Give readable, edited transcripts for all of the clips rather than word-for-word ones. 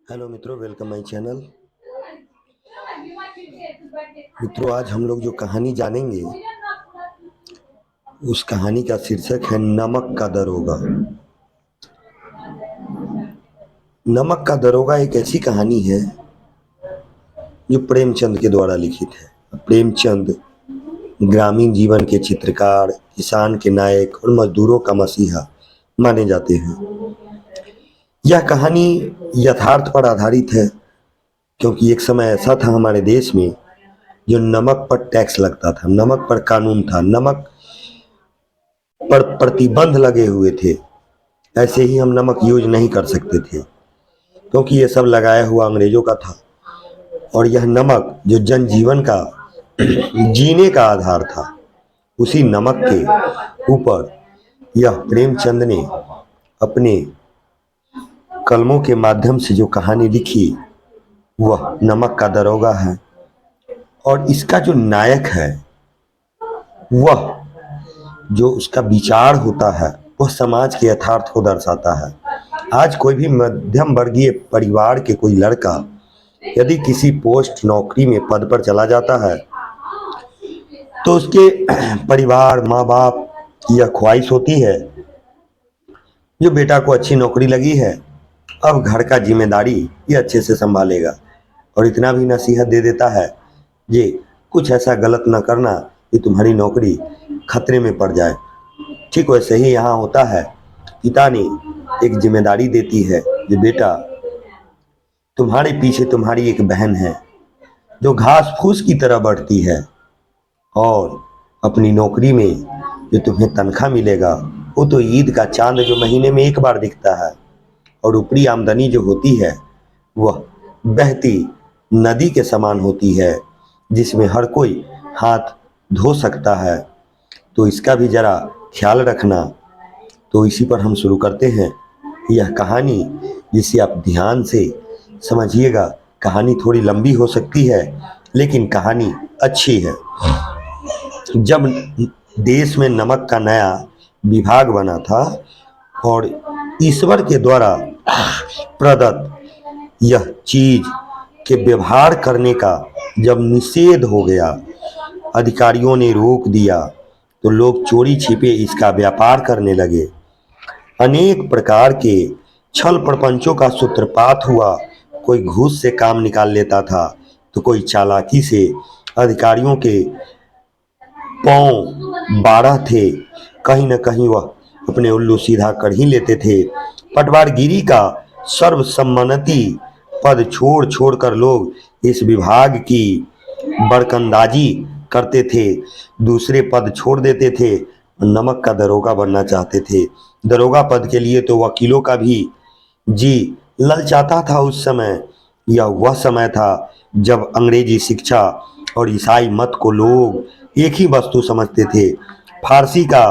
Hello मित्रों, welcome my channel. मित्रों, आज हम लोग जो कहानी जानेंगे उस कहानी का शीर्षक है नमक का दरोगा। नमक का दरोगा एक ऐसी कहानी है जो प्रेमचंद के द्वारा लिखित है। प्रेमचंद ग्रामीण जीवन के चित्रकार, किसान के नायक और मजदूरों का मसीहा माने जाते हैं। यह कहानी यथार्थ पर आधारित है, क्योंकि एक समय ऐसा था हमारे देश में जो नमक पर टैक्स लगता था, नमक पर कानून था, नमक पर प्रतिबंध लगे हुए थे। ऐसे ही हम नमक यूज नहीं कर सकते थे, क्योंकि ये सब लगाया हुआ अंग्रेजों का था। और यह नमक जो जनजीवन का जीने का आधार था, उसी नमक के ऊपर यह प्रेमचंद ने अपने कलमों के माध्यम से जो कहानी लिखी वह नमक का दरोगा है। और इसका जो नायक है, वह जो उसका विचार होता है, वह समाज के यथार्थ को दर्शाता है। आज कोई भी मध्यम वर्गीय परिवार के कोई लड़का यदि किसी पोस्ट, नौकरी में, पद पर चला जाता है तो उसके परिवार, माँ बाप की यह ख्वाहिश होती है जो बेटा को अच्छी नौकरी लगी है, अब घर का जिम्मेदारी ये अच्छे से संभालेगा। और इतना भी नसीहत दे देता है ये कुछ ऐसा गलत न करना कि तुम्हारी नौकरी खतरे में पड़ जाए। ठीक वैसे ही यहाँ होता है, पिता ने एक जिम्मेदारी देती है कि बेटा, तुम्हारे पीछे तुम्हारी एक बहन है जो घास फूस की तरह बढ़ती है, और अपनी नौकरी में जो तुम्हें तनख्वाह मिलेगा वो तो ईद का चांद जो महीने में एक बार दिखता है, और ऊपरी आमदनी जो होती है वह बहती नदी के समान होती है, जिसमें हर कोई हाथ धो सकता है। तो इसका भी ज़रा ख्याल रखना। तो इसी पर हम शुरू करते हैं यह कहानी, जिसे आप ध्यान से समझिएगा। कहानी थोड़ी लंबी हो सकती है, लेकिन कहानी अच्छी है। जब देश में नमक का नया विभाग बना था और ईश्वर के द्वारा प्रदत्त यह चीज के व्यवहार करने का जब निषेध हो गया, अधिकारियों ने रोक दिया, तो लोग चोरी छिपे इसका व्यापार करने लगे। अनेक प्रकार के छल प्रपंचों का सूत्रपात हुआ। कोई घूस से काम निकाल लेता था, तो कोई चालाकी से। अधिकारियों के पांव 12 थे, कहीं न कहीं वह अपने उल्लू सीधा कर ही लेते थे। पटवारगिरी का सर्वसम्मति पद छोड़ छोड़ कर लोग इस विभाग की बरकंदाजी करते थे, दूसरे पद छोड़ देते थे, नमक का दरोगा बनना चाहते थे। दरोगा पद के लिए तो वकीलों का भी जी ललचाता था। उस समय यह वह समय था जब अंग्रेजी शिक्षा और ईसाई मत को लोग एक ही वस्तु समझते थे। फारसी का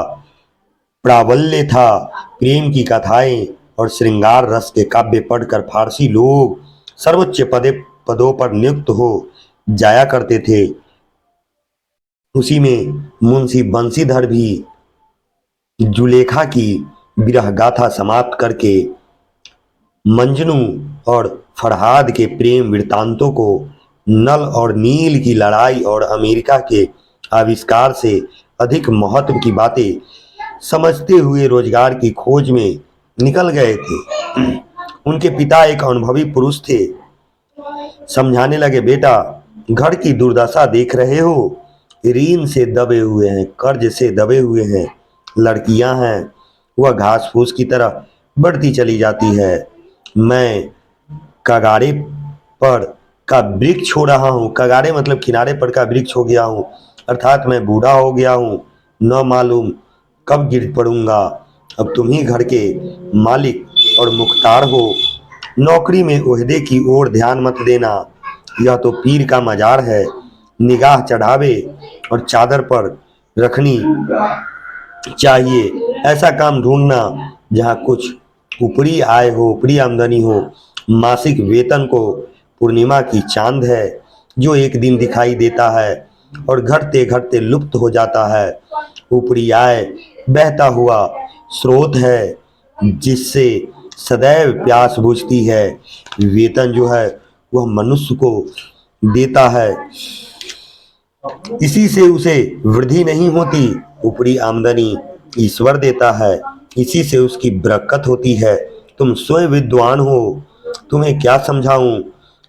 प्राबल्य था। प्रेम की कथाएं और श्रृंगार रस के काव्य पढ़कर फारसी लोग सर्वोच्च पदों पर नियुक्त हो जाया करते थे। उसी में मुंशी बंशीधर भी जुलेखा की विरह गाथा समाप्त करके मंजनू और फरहाद के प्रेम वृत्तांतों को, नल और नील की लड़ाई और अमेरिका के आविष्कार से अधिक महत्व की बातें समझते हुए रोजगार की खोज में निकल गए थे। उनके पिता एक अनुभवी पुरुष थे। समझाने लगे, बेटा, घर की दुर्दशा देख रहे हो, ऋण से दबे हुए हैं, कर्ज से दबे हुए हैं, लड़कियां हैं, वह घास फूस की तरह बढ़ती चली जाती है। मैं कगारे पर का वृक्ष हो रहा हूँ। कगारे मतलब किनारे पर का वृक्ष हो गया हूँ, अर्थात मैं बूढ़ा हो गया हूँ, न मालूम कब गिर पड़ूंगा। अब तुम ही घर के मालिक और मुख्तार हो। नौकरी में ओहदे की ओर ध्यान मत देना, यह तो पीर का मजार है। निगाह चढ़ावे और चादर पर रखनी चाहिए। ऐसा काम ढूंढना जहाँ कुछ ऊपरी आय हो, ऊपरी आमदनी हो। मासिक वेतन को पूर्णिमा की चांद है जो एक दिन दिखाई देता है और घटते घटते लुप्त हो जाता है। ऊपरी आय बहता हुआ स्रोत है जिससे सदैव प्यास बुझती है। वेतन जो है वह मनुष्य को देता है, इसी से उसे वृद्धि नहीं होती। ऊपरी आमदनी ईश्वर देता है, इसी से उसकी बरकत होती है। तुम स्वयं विद्वान हो, तुम्हें क्या समझाऊं।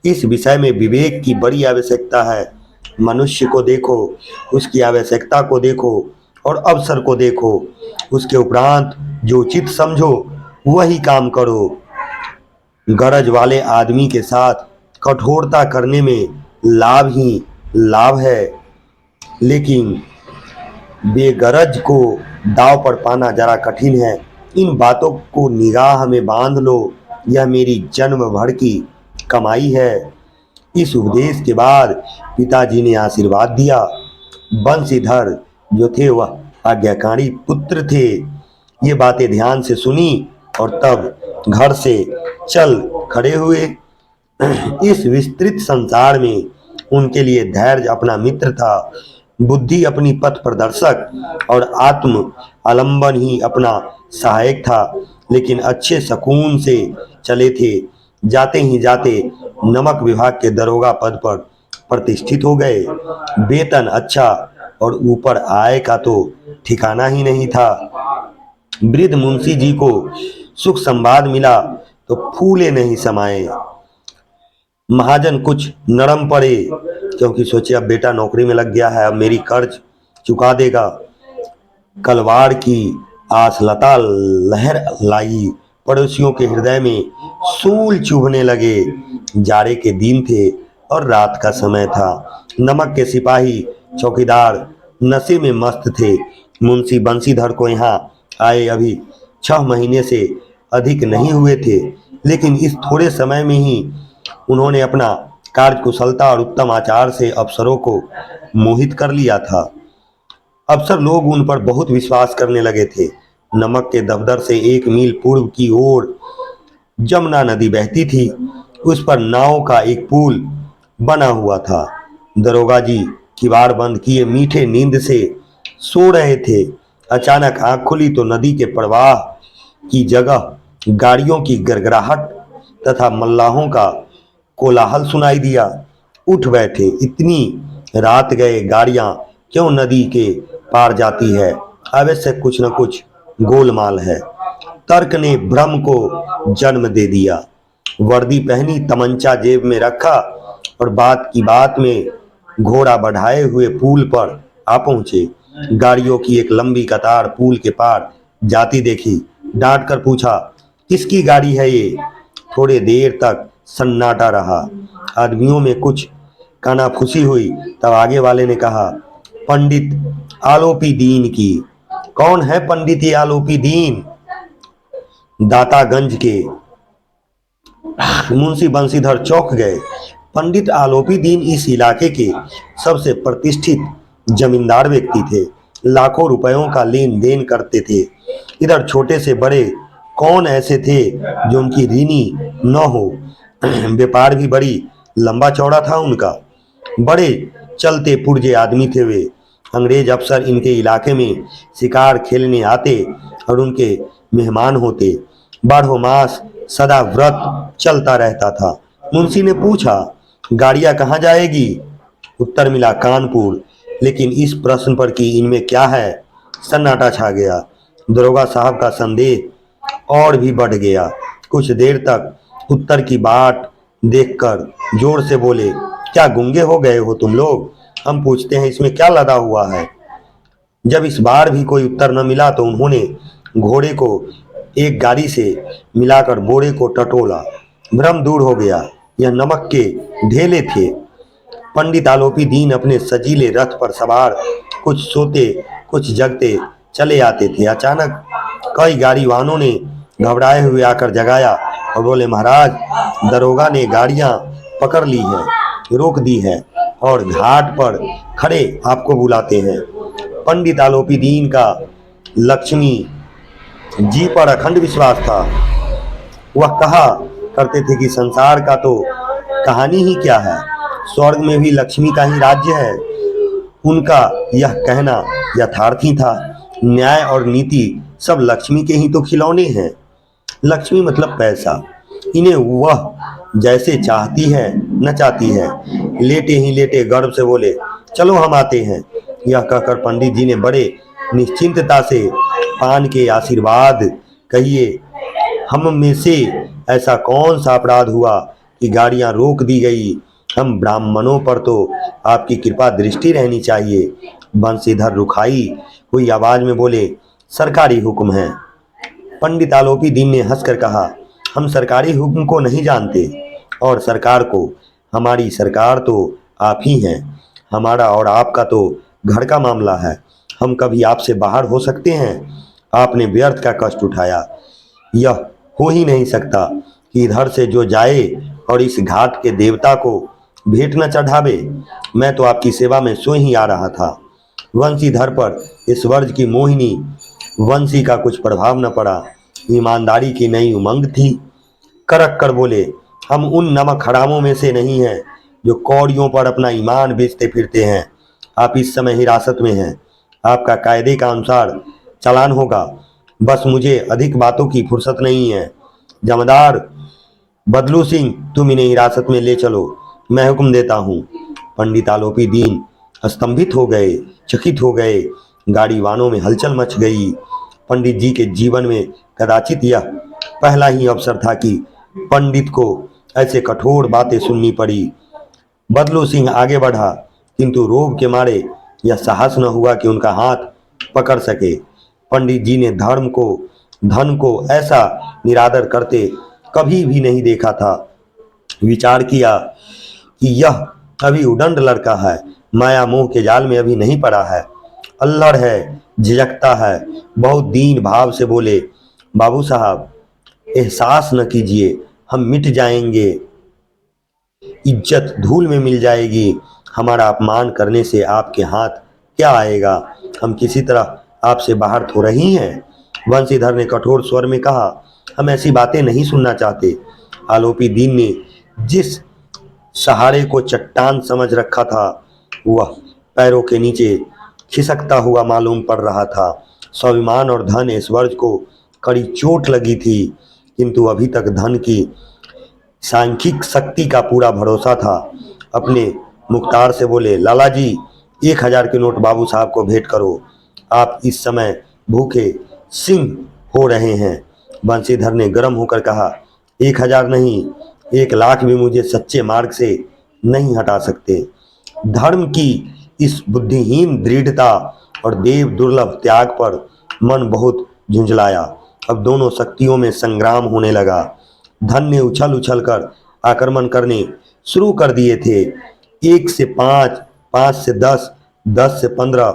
इस विषय में विवेक की बड़ी आवश्यकता है। मनुष्य को देखो, उसकी आवश्यकता को देखो और अवसर को देखो, उसके उपरांत जो उचित समझो वही काम करो। गरज वाले आदमी के साथ कठोरता करने में लाभ ही लाभ है, लेकिन बेगरज को दांव पर पाना जरा कठिन है। इन बातों को निगाह में बांध लो, यह मेरी जन्म भर की कमाई है। इस उपदेश के बाद पिताजी ने आशीर्वाद दिया। बंशीधर जो थे वह आज्ञाकारी पुत्र थे। ये बातें ध्यान से सुनी और तब घर से चल खड़े हुए। इस विस्तृत संसार में उनके लिए धैर्य अपना मित्र था, बुद्धि अपनी पथ प्रदर्शक और आत्म आलंबन ही अपना सहायक था। लेकिन अच्छे सकून से चले थे। जाते ही जाते नमक विभाग के दरोगा पद पर प्रतिष्ठित हो गए। वेतन अच्छा और ऊपर आय का तो ठिकाना ही नहीं था। वृद्ध मुंशी जी को सुख संवाद मिला तो फूले नहीं समाये। महाजन कुछ नरम पड़े, क्योंकि सोचे अब बेटा नौकरी में लग गया है, अब मेरी कर्ज चुका देगा। कलवार की आसलता लहर लाई, पड़ोसियों के हृदय में सूल चुभने लगे। जाड़े के दिन थे और रात का समय था। नमक के सिपाही चौकीदार नशे में मस्त थे। मुंशी बंशीधर को यहाँ आए अभी 6 महीने से अधिक नहीं हुए थे, लेकिन इस थोड़े समय में ही उन्होंने अपना कार्य कुशलता और उत्तम आचार से अफसरों को मोहित कर लिया था। अफसर लोग उन पर बहुत विश्वास करने लगे थे। नमक के दफ्तर से 1 मील पूर्व की ओर जमुना नदी बहती थी। उस पर नाव का एक पुल बना हुआ था। दरोगा जी किवाड़ बंद किए मीठे नींद से सो रहे थे। अचानक आंख खुली तो नदी के प्रवाह की जगह गाड़ियों की गड़गड़ाहट तथा मल्लाहों का कोलाहल सुनाई दिया। उठ बैठे, इतनी रात गए गाड़ियां क्यों नदी के पार जाती है, अवश्य कुछ न कुछ गोलमाल है। तर्क ने भ्रम को जन्म दे दिया। वर्दी पहनी, तमंचा जेब में रखा और बात की बात में घोड़ा बढ़ाए हुए पुल पर आ पहुंचे। गाड़ियों की एक लंबी कतार पुल के पार जाती देखी। डांट कर पूछा, किसकी गाड़ी है ये? थोड़ी देर तक सन्नाटा रहा। आदमियों में कुछ कानाफूसी हुई। तब आगे वाले ने कहा, पंडित आलोपी दीन की। कौन है पंडित ये आलोपी दीन? दातागंज के। मुंशी बंशीधर चौंक गए। पंडित आलोपी दीन इस इलाके के सबसे प्रतिष्ठित जमींदार व्यक्ति थे। लाखों रुपयों का लेन देन करते थे। इधर छोटे से बड़े कौन ऐसे थे जो उनकी ऋणी न हो। व्यापार भी बड़ी लंबा चौड़ा था उनका। बड़े चलते पुर्जे आदमी थे वे। अंग्रेज अफसर इनके इलाके में शिकार खेलने आते और उनके मेहमान होते। बारहों मास सदा व्रत चलता रहता था। मुंशी ने पूछा, गाड़ियां कहाँ जाएगी? उत्तर मिला, कानपुर। लेकिन इस प्रश्न पर कि इनमें क्या है, सन्नाटा छा गया। दरोगा साहब का संदेह और भी बढ़ गया। कुछ देर तक उत्तर की बाट देखकर जोर से बोले, क्या गूंगे हो गए हो तुम लोग? हम पूछते हैं इसमें क्या लदा हुआ है। जब इस बार भी कोई उत्तर न मिला तो उन्होंने घोड़े को एक गाड़ी से मिलाकर बोरे को टटोला। भ्रम दूर हो गया। यह नमक के ढेले थे। पंडित आलोपी दीन अपने सजीले रथ पर सवार कुछ सोते कुछ जगते चले आते थे। अचानक कई गाड़ी वालों ने घबराए हुए आकर जगाया और बोले, महाराज, दरोगा ने गाड़ियां पकड़ ली है, रोक दी है और घाट पर खड़े आपको बुलाते हैं। पंडित आलोपी दीन का लक्ष्मी जी पर अखंड विश्वास था। वह कहा करते थे कि संसार का तो कहानी ही क्या है, स्वर्ग में भी लक्ष्मी का ही राज्य है। उनका यह कहना यथार्थ ही था। न्याय और नीति सब लक्ष्मी के ही तो खिलौने हैं। लक्ष्मी मतलब पैसा। इन्हें वह जैसे चाहती है नचाती है। लेटे ही लेटे गर्व से बोले, चलो हम आते हैं। यह कहकर पंडित जी ने बड़े निश्चिंतता से पान के आशीर्वाद कहिए। हम में से ऐसा कौन सा अपराध हुआ कि गाड़ियां रोक दी गई? हम ब्राह्मणों पर तो आपकी कृपा दृष्टि रहनी चाहिए। बंशीधर रुखाई हुई आवाज में बोले, सरकारी हुक्म है। पंडित आलोपी दीन ने हंसकर कहा, हम सरकारी हुक्म को नहीं जानते और सरकार को। हमारी सरकार तो आप ही हैं। हमारा और आपका तो घर का मामला है। हम कभी आपसे बाहर हो सकते हैं? आपने व्यर्थ का कष्ट उठाया। यह हो ही नहीं सकता कि इधर से जो जाए और इस घाट के देवता को भेंट न चढ़ावे। मैं तो आपकी सेवा में सो ही आ रहा था। वंशीधर पर इस वर्ष की मोहिनी वंशी का कुछ प्रभाव न पड़ा। ईमानदारी की नई उमंग थी। करक कर बोले, हम उन नमक हरामों में से नहीं हैं जो कौड़ियों पर अपना ईमान बेचते फिरते हैं। आप इस समय हिरासत में हैं। आपका कायदे का अनुसार चालान होगा। बस मुझे अधिक बातों की फुर्सत नहीं है। जमादार बदलू सिंह, तुम इन्हें हिरासत में ले चलो। मैं हुक्म देता हूँ। पंडित आलोपी दीन स्तंभित हो गए, चकित हो गए। गाड़ी वानों में हलचल मच गई। पंडित जी के जीवन में कदाचित यह पहला ही अवसर था कि पंडित को ऐसे कठोर बातें सुननी पड़ी। बदलू सिंह आगे बढ़ा, किंतु रोब के मारे यह साहस न हुआ कि उनका हाथ पकड़ सके। पंडित जी ने धन को ऐसा निरादर करते कभी भी नहीं देखा था। विचार किया कि यह अभी उदंड लड़का है, माया मोह के जाल में अभी नहीं पड़ा है, अल्लड़ है, झिझकता है। बहुत दीन भाव से बोले, बाबू साहब एहसास न कीजिए, हम मिट जाएंगे, इज्जत धूल में मिल जाएगी। हमारा अपमान करने से आपके हाथ क्या आएगा? हम किसी तरह आपसे बाहर थोड़ा ही हैं। वंशीधर ने कठोर स्वर में कहा, हम ऐसी बातें नहीं सुनना चाहते। आलोपी दीन ने जिस सहारे को चट्टान समझ रखा था वह पैरों के नीचे खिसकता हुआ मालूम पड़ रहा था। स्वाभिमान और धन ऐश्वर्य को कड़ी चोट लगी थी, किंतु अभी तक धन की सांख्यिक शक्ति का पूरा भरोसा था। अपने मुख्तार से बोले, लाला जी 1000 के नोट बाबू साहब को भेंट करो। आप इस समय भूखे सिंह हो रहे हैं। बंशीधर ने गर्म होकर कहा, 1000 नहीं, 1,00,000 भी मुझे सच्चे मार्ग से नहीं हटा सकते। धर्म की इस बुद्धिहीन दृढ़ता और देव दुर्लभ त्याग पर मन बहुत झुंझलाया। अब दोनों शक्तियों में संग्राम होने लगा। धन ने उछल उछल कर आक्रमण करने शुरू कर दिए थे। 1 से 5, 5 से 10, 10 से 15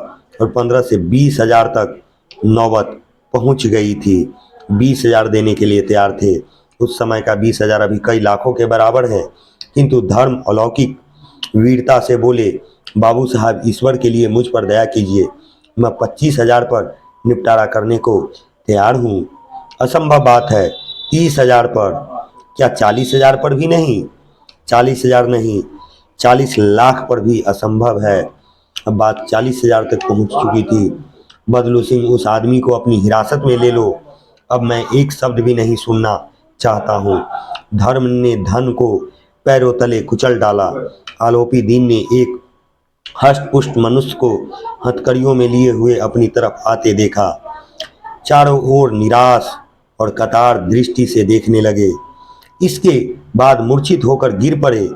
और 15 से 20,000 तक नौबत पहुंच गई थी। 20,000 देने के लिए तैयार थे। उस समय का 20,000 अभी कई लाखों के बराबर है। किंतु धर्म अलौकिक वीरता से बोले, बाबू साहब ईश्वर के लिए मुझ पर दया कीजिए। मैं 25,000 पर निपटारा करने को तैयार हूँ। असंभव बात है, 30,000 पर, क्या 40,000 पर भी नहीं? 40,000 नहीं, 40 लाख पर भी असंभव है। अब बात 40,000 तक पहुंच चुकी थी। बदलू सिंह, उस आदमी को अपनी हिरासत में ले लो। अब मैं एक शब्द भी नहीं सुनना चाहता हूँ। धर्म ने धन को पैरों तले कुचल डाला। आलोपी दीन ने एक हष्टपुष्ट मनुष्य को हथकड़ियों में लिए हुए अपनी तरफ आते देखा। चारों ओर निराश और कतार दृष्टि से देखने लगे। इसके बाद मूर्छित होकर गिर पड़े।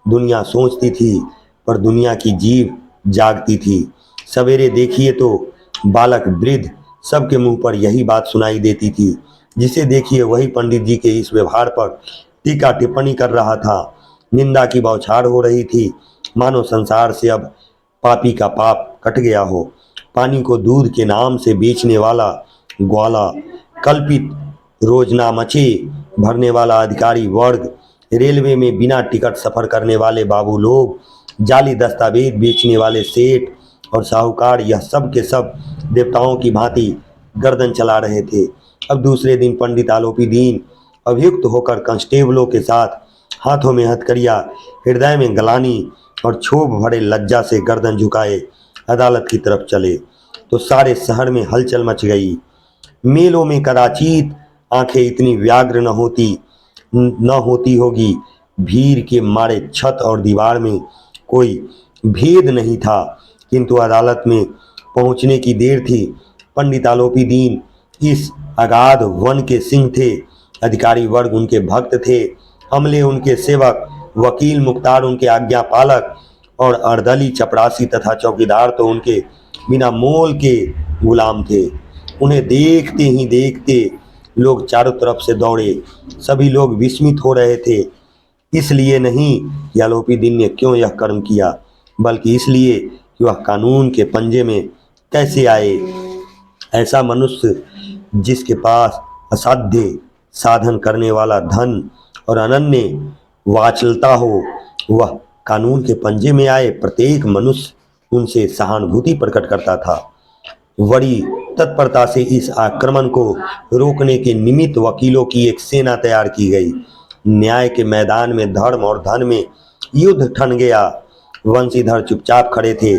दुनिया सोचती थी पर दुनिया की जीभ जागती थी। सवेरे देखिए तो बालक वृद्ध सबके मुंह पर यही बात सुनाई देती थी। जिसे देखिए वही पंडित जी के इस व्यवहार पर टीका टिप्पणी कर रहा था। निंदा की बौछार हो रही थी, मानो संसार से अब पापी का पाप कट गया हो। पानी को दूध के नाम से बेचने वाला ग्वाला, कल्पित रोजनामचे भरने वाला अधिकारी वर्ग, रेलवे में बिना टिकट सफर करने वाले बाबू लोग, जाली दस्तावेज बेचने वाले सेठ और साहूकार, यह सब के सब देवताओं की भांति गर्दन चला रहे थे। अब दूसरे दिन पंडित आलोपी दीन अभियुक्त होकर कांस्टेबलों के साथ हाथों में हथकड़ियाँ, हृदय में गलानी और क्षोभ भरे लज्जा से गर्दन झुकाए अदालत की तरफ चले तो सारे शहर में हलचल मच गई। मेलों में कदाचित आंखें इतनी व्याग्र न होती होगी। भीड़ के मारे छत और दीवार में कोई भेद नहीं था, किंतु अदालत में पहुंचने की देर थी। पंडित आलोपी दीन इस अगाध वन के सिंह थे। अधिकारी वर्ग उनके भक्त थे, अमले उनके सेवक, वकील मुख्तार उनके आज्ञा पालक और अर्दली चपरासी तथा चौकीदार तो उनके बिना मोल के गुलाम थे। उन्हें देखते ही देखते लोग चारों तरफ से दौड़े। सभी लोग विस्मित हो रहे थे, इसलिए नहीं कि आलोपी दीन ने क्यों यह कर्म किया, बल्कि इसलिए कि वह कानून के पंजे में कैसे आए। ऐसा मनुष्य जिसके पास असाध्य साधन करने वाला धन और अनन्य वाचलता हो, वह कानून के पंजे में आए। प्रत्येक मनुष्य उनसे सहानुभूति प्रकट करता था। बड़ी तत्परता से इस आक्रमण को रोकने के निमित्त वकीलों की एक सेना तैयार की गई। न्याय के मैदान में धर्म और धन में युद्ध ठन गया। वंशीधर चुपचाप खड़े थे।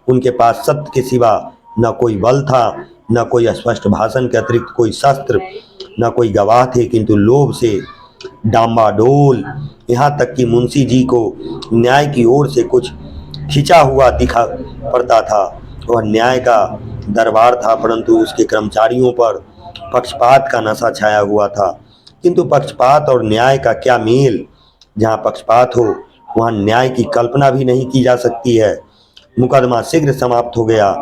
उनके पास सत्य के सिवा न कोई बल था, न कोई स्पष्ट भाषण के अतिरिक्त कोई शस्त्र, न कोई गवाह थे, किंतु लोभ से डामाडोल, यहाँ तक कि मुंशी जी को न्याय की ओर से कुछ खिंचा हुआ दिखा पड़ता था। वह न्याय का दरबार था, परंतु उसके कर्मचारियों पर पक्षपात का नशा छाया हुआ था। किंतु पक्षपात और न्याय का क्या मेल। जहाँ पक्षपात हो वहाँ न्याय की कल्पना भी नहीं की जा सकती है। मुकदमा शीघ्र समाप्त हो गया।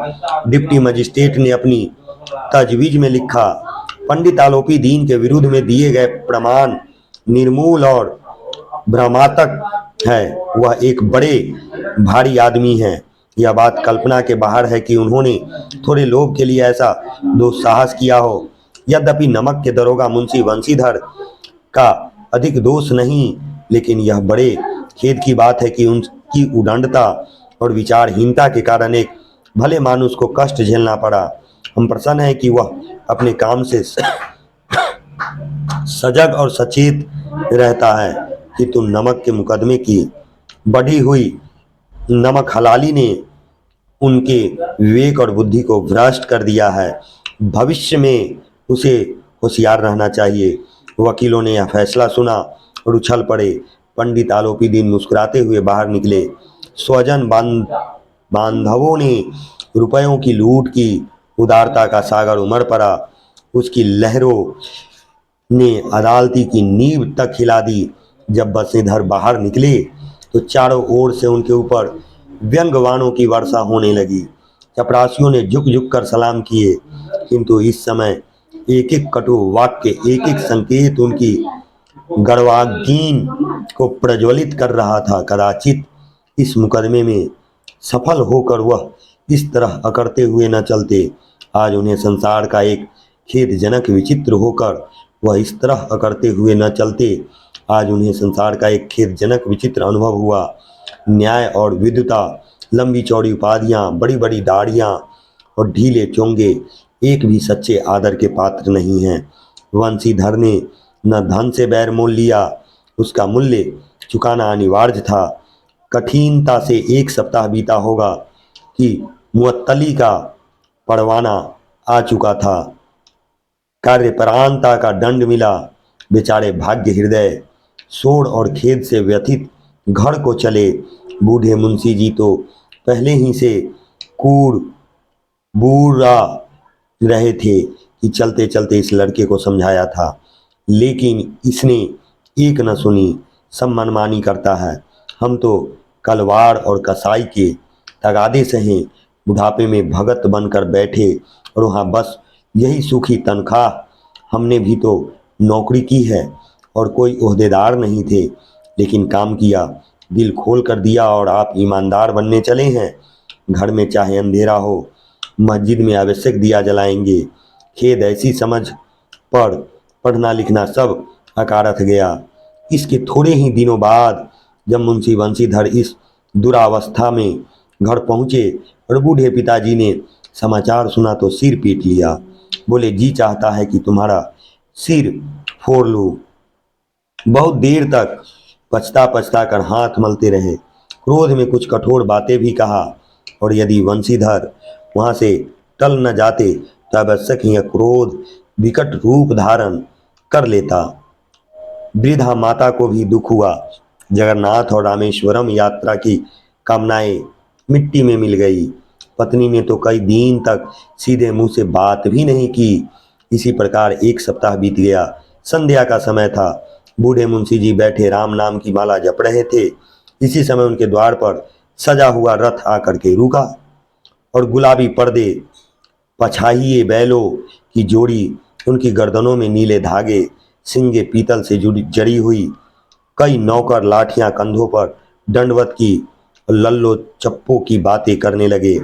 डिप्टी मजिस्ट्रेट ने अपनी तजवीज में लिखा, पंडित आलोपी दीन के विरुद्ध में दिए गए प्रमाण निर्मूल और भ्रमात्मक है। वह एक बड़े भारी आदमी हैं। यह बात कल्पना के बाहर है कि उन्होंने थोड़े लोभ के लिए ऐसा दुस्साहस किया हो। यद्यपि नमक के दरोगा मुंशी वंशीधर का अधिक दोष नहीं, लेकिन यह बड़े खेद की बात है कि उनकी उद्दंडता और विचारहीनता के कारण एक भले मानुष को कष्ट झेलना पड़ा। हम प्रसन्न हैं कि वह अपने काम से सजग और सचेत रहता है। कि तुम नमक के मुकदमे की बढ़ी हुई नमक हलाली ने उनके विवेक और बुद्धि को भ्रष्ट कर दिया है। भविष्य में उसे होशियार रहना चाहिए। वकीलों ने यह फैसला सुना और उछल पड़े। पंडित आलोपी दीन मुस्कुराते हुए बाहर निकले। स्वजन बांधवों ने रुपयों की लूट की। उदारता का सागर उमड़ पड़ा। उसकी लहरों ने अदालती की नींव तक हिला दी। जब वंशीधर बाहर निकले तो चारों ओर से उनके ऊपर व्यंग्यवाणों की वर्षा होने लगी। चपरासियों ने झुक झुक कर सलाम किए, किंतु इस समय एक एक कटु वाक्य, एक एक संकेत उनकी गर्वाग्नि को प्रज्वलित कर रहा था। कदाचित इस मुकदमे में सफल होकर वह इस तरह अकड़ते हुए न चलते। आज उन्हें संसार का एक खेदजनक विचित्र होकर वह इस तरह अकड़ते हुए न चलते। आज उन्हें संसार का एक खेदजनक विचित्र अनुभव हुआ। न्याय और विद्वता, लंबी चौड़ी उपाधियाँ, बड़ी बड़ी दाढ़ियाँ और ढीले चोंगे एक भी सच्चे आदर के पात्र नहीं हैं। वंशीधर ने न धन से बैर मोल लिया, उसका मूल्य चुकाना अनिवार्य था। कठिनता से एक सप्ताह बीता होगा कि मुअत्तली का परवाना आ चुका था। कार्यपरायणता का दंड मिला। बेचारे भाग्य हृदय सोड़ और खेद से व्यथित घर को चले। बूढ़े मुंशी जी तो पहले ही से कूड़ बूढ़ा रहे थे कि चलते चलते इस लड़के को समझाया था, लेकिन इसने एक न सुनी। सब मनमानी करता है। हम तो कलवाड़ और कसाई के तगादे सहे बुढ़ापे में भगत बनकर बैठे और वहाँ बस यही सूखी तनख्वाह। हमने भी तो नौकरी की है और कोई ओहदेदार नहीं थे, लेकिन काम किया, दिल खोल कर दिया और आप ईमानदार बनने चले हैं। घर में चाहे अंधेरा हो, मस्जिद में आवश्यक दिया जलाएंगे। खेद ऐसी समझ पर पढ़ना लिखना सब अकारथ गया। इसके थोड़े ही दिनों बाद जब मुंशी वंशीधर इस दुरावस्था में घर पहुँचे और बूढ़े पिताजी ने समाचार सुना तो सिर पीट लिया। बोले, जी चाहता है कि तुम्हारा सिर फोड़ लूं। बहुत देर तक पछता पछता कर हाथ मलते रहे। क्रोध में कुछ कठोर बातें भी कहा, और यदि वंशीधर वहाँ से टल न जाते तो आवश्यक ही क्रोध विकट रूप धारण कर लेता। वृद्धा माता को भी दुख हुआ। जगन्नाथ और रामेश्वरम यात्रा की कामनाएं मिट्टी में मिल गई। पत्नी ने तो कई दिन तक सीधे मुंह से बात भी नहीं की। इसी प्रकार एक सप्ताह बीत गया। संध्या का समय था। बूढ़े मुंशी जी बैठे राम नाम की माला जप रहे थे। इसी समय उनके द्वार पर सजा हुआ रथ आकर के रुका और गुलाबी पर्दे, पछाहिए बैलों की जोड़ी, उनकी गर्दनों में नीले धागे, सिंगे पीतल से जुड़ी जड़ी हुई, कई नौकर लाठियां कंधों पर दंडवत की, लल्लो चप्पो की बातें करने लगे।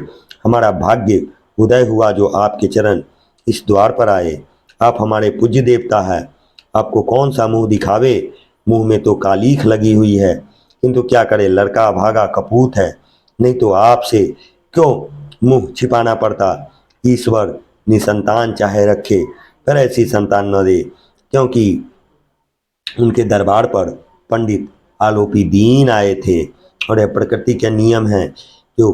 हमारा भाग्य उदय हुआ जो आपके चरण इस द्वार पर आए। आप हमारे पूज्य देवता है। आपको कौन सा मुंह दिखावे। मुंह में तो कालीख लगी हुई है, किंतु क्या करे, लड़का भागा कपूत है। नहीं तो आपसे क्यों मुंह छिपाना पड़ता। ईश्वर निसंतान चाहे रखे, पर ऐसी संतान न दे। क्योंकि उनके दरबार पर पंडित आलोपी दीन आए थे और यह प्रकृति के नियम है। जो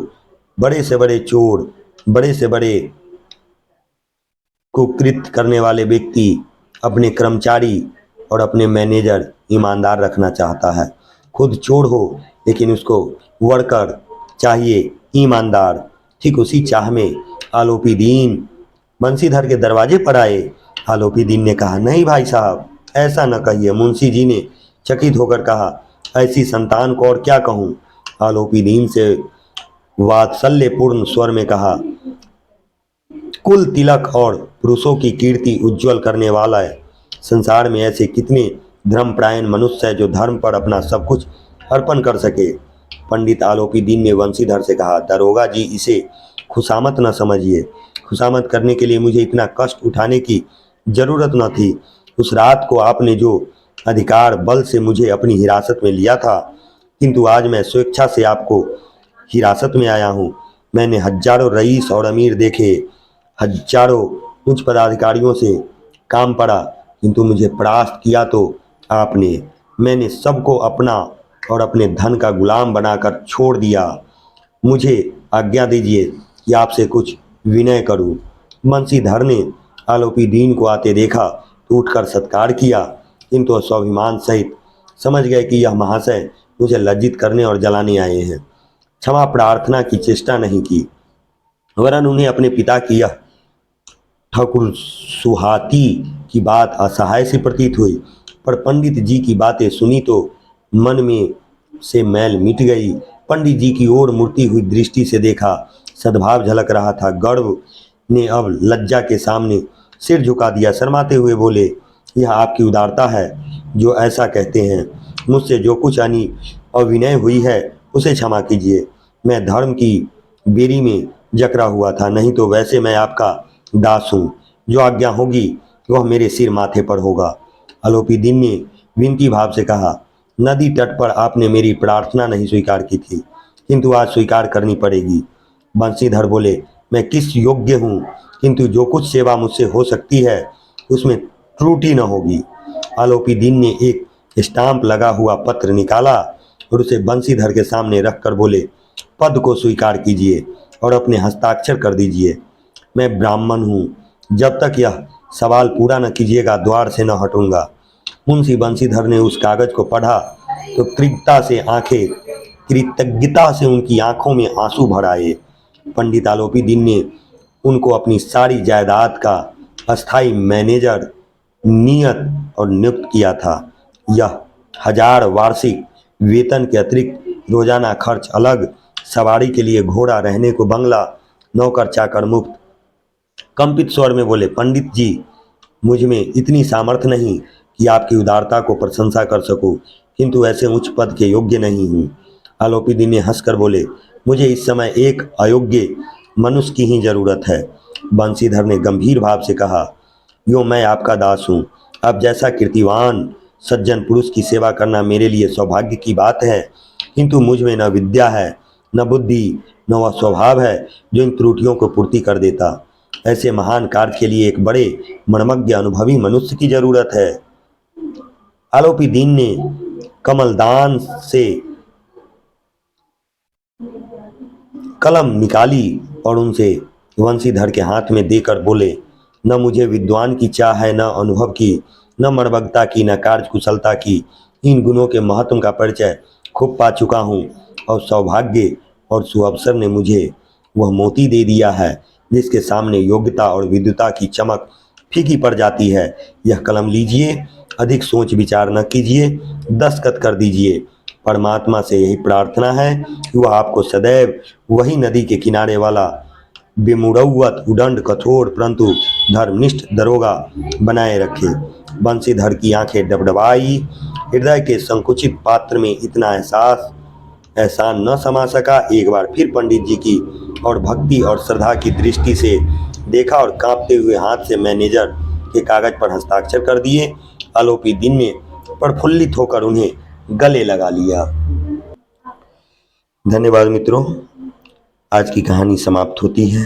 बड़े से बड़े चोर, बड़े से बड़े कुकृत्य करने वाले व्यक्ति अपने कर्मचारी और अपने मैनेजर ईमानदार रखना चाहता है। खुद चोर हो लेकिन उसको वर्कर चाहिए ईमानदार। ठीक उसी चाह में आलोपी दीन बंसीधर के दरवाजे पर आए। आलोपी दीन ने कहा, नहीं भाई साहब, ऐसा न कहिए। मुंशी जी ने चकित होकर कहा, ऐसी संतान को और क्या कहूँ। आलोपी दीन से वात्सल्यपूर्ण स्वर में कहा, कुल तिलक और पुरुषों की कीर्ति उज्जवल करने वाला है। संसार में ऐसे कितने धर्मपरायण मनुष्य है जो धर्म पर अपना सब कुछ अर्पण कर सके। पंडित आलोपी दीन ने वंशीधर से कहा, दरोगा जी, इसे खुशामत न समझिए। खुशामत करने के लिए मुझे इतना कष्ट उठाने की जरूरत न थी। उस रात को आपने जो अधिकार बल से मुझे अपनी हिरासत में लिया था, किंतु आज मैं स्वेच्छा से आपको हिरासत में आया हूँ। मैंने हजारों रईस और अमीर देखे, हजारों उच्च पदाधिकारियों से काम पड़ा, किंतु मुझे परास्त किया तो आपने। मैंने सबको अपना और अपने धन का गुलाम बनाकर छोड़ दिया। मुझे आज्ञा दीजिए कि आपसे कुछ विनय करूं। बंसीधर ने आलोपी दीन को आते देखा तो उठकर सत्कार किया, किंतु स्वाभिमान सहित समझ गए कि यह महाशय मुझे लज्जित करने और जलाने आए हैं। क्षमा प्रार्थना की चेष्टा नहीं की, वरन उन्हें अपने पिता की यह ठाकुर सुहाती की बात असहाय सी प्रतीत हुई। पर पंडित जी की बातें सुनी तो मन में से मैल मिट गई। पंडित जी की ओर मुड़ती हुई दृष्टि से देखा, सद्भाव झलक रहा था। गर्व ने अब लज्जा के सामने सिर झुका दिया। शर्माते हुए बोले, यह आपकी उदारता है जो ऐसा कहते हैं। मुझसे जो कुछ अविनय हुई है उसे क्षमा कीजिए। मैं धर्म की बेरी में जकड़ा हुआ था, नहीं तो वैसे मैं आपका दास हूँ। जो आज्ञा होगी वह मेरे सिर माथे पर होगा। आलोपी दीन ने विनती भाव से कहा, नदी तट पर आपने मेरी प्रार्थना नहीं स्वीकार की थी, किंतु आज स्वीकार करनी पड़ेगी। बंसीधर बोले, मैं किस योग्य हूँ, किंतु जो कुछ सेवा मुझसे हो सकती है उसमें त्रुटि न होगी। आलोपी दीन ने एक स्टाम्प लगा हुआ पत्र निकाला और उसे बंसीधर के सामने रखकर बोले, पद को स्वीकार कीजिए और अपने हस्ताक्षर कर दीजिए। मैं ब्राह्मण हूँ, जब तक यह सवाल पूरा न कीजिएगा द्वार से न हटूंगा। मुंशी बंसीधर ने उस कागज को पढ़ा तो कृतज्ञता से उनकी आंखों में आंसू भर आए। पंडित आलोपी दीन ने उनको अपनी सारी जायदाद का अस्थाई मैनेजर नियत और नियुक्त किया था। यह 1000 वार्षिक वेतन के अतिरिक्त रोजाना खर्च अलग, सवारी के लिए घोड़ा, रहने को बंगला, नौकर चाकर मुफ्त। कंपित स्वर में बोले, पंडित जी, मुझ में इतनी सामर्थ्य नहीं कि आपकी उदारता को प्रशंसा कर सकूं, किंतु ऐसे उच्च पद के योग्य नहीं हूँ। आलोपी दीन ने हंसकर बोले, मुझे इस समय एक अयोग्य मनुष्य की ही जरूरत है। बंसीधर ने गंभीर भाव से कहा, यो मैं आपका दास हूँ। अब जैसा कीर्तिवान सज्जन पुरुष की सेवा करना मेरे लिए सौभाग्य की बात है, किंतु मुझ में न विद्या है, न बुद्धि, न वह स्वभाव है जो इन त्रुटियों को पूर्ति कर देता। ऐसे महान कार्य के लिए एक बड़े मर्मज्ञ अनुभवी मनुष्य की जरूरत है। आलोपी दीन ने कमलदान से कलम निकाली और उनसे वंशीधर के हाथ में देकर बोले, न मुझे विद्वान की चाह है, न अनुभव की, न मर्मज्ञता की न कार्य कुशलता की। इन गुणों के महत्व का परिचय खूब पा चुका हूँ और सौभाग्य और सुअवसर ने मुझे वह मोती दे दिया है जिसके सामने योग्यता और विद्वता की चमक फीकी पड़ जाती है। यह कलम लीजिए, अधिक सोच विचार न कीजिए, दस्तखत कर दीजिए। परमात्मा से यही प्रार्थना है कि वह आपको सदैव वही नदी के किनारे वाला बेमुरौवत उदंड कठोर परंतु धर्मनिष्ठ दरोगा बनाए रखे। बंशीधर की आंखें डबडबाई, हृदय के संकुचित पात्र में इतना एहसान न समा सका। एक बार फिर पंडित जी की और भक्ति और श्रद्धा की दृष्टि से देखा और कांपते हुए हाथ से मैनेजर के कागज पर हस्ताक्षर कर दिए। आलोपी दिन में प्रफुल्लित होकर उन्हें गले लगा लिया। धन्यवाद मित्रों, आज की कहानी समाप्त होती है।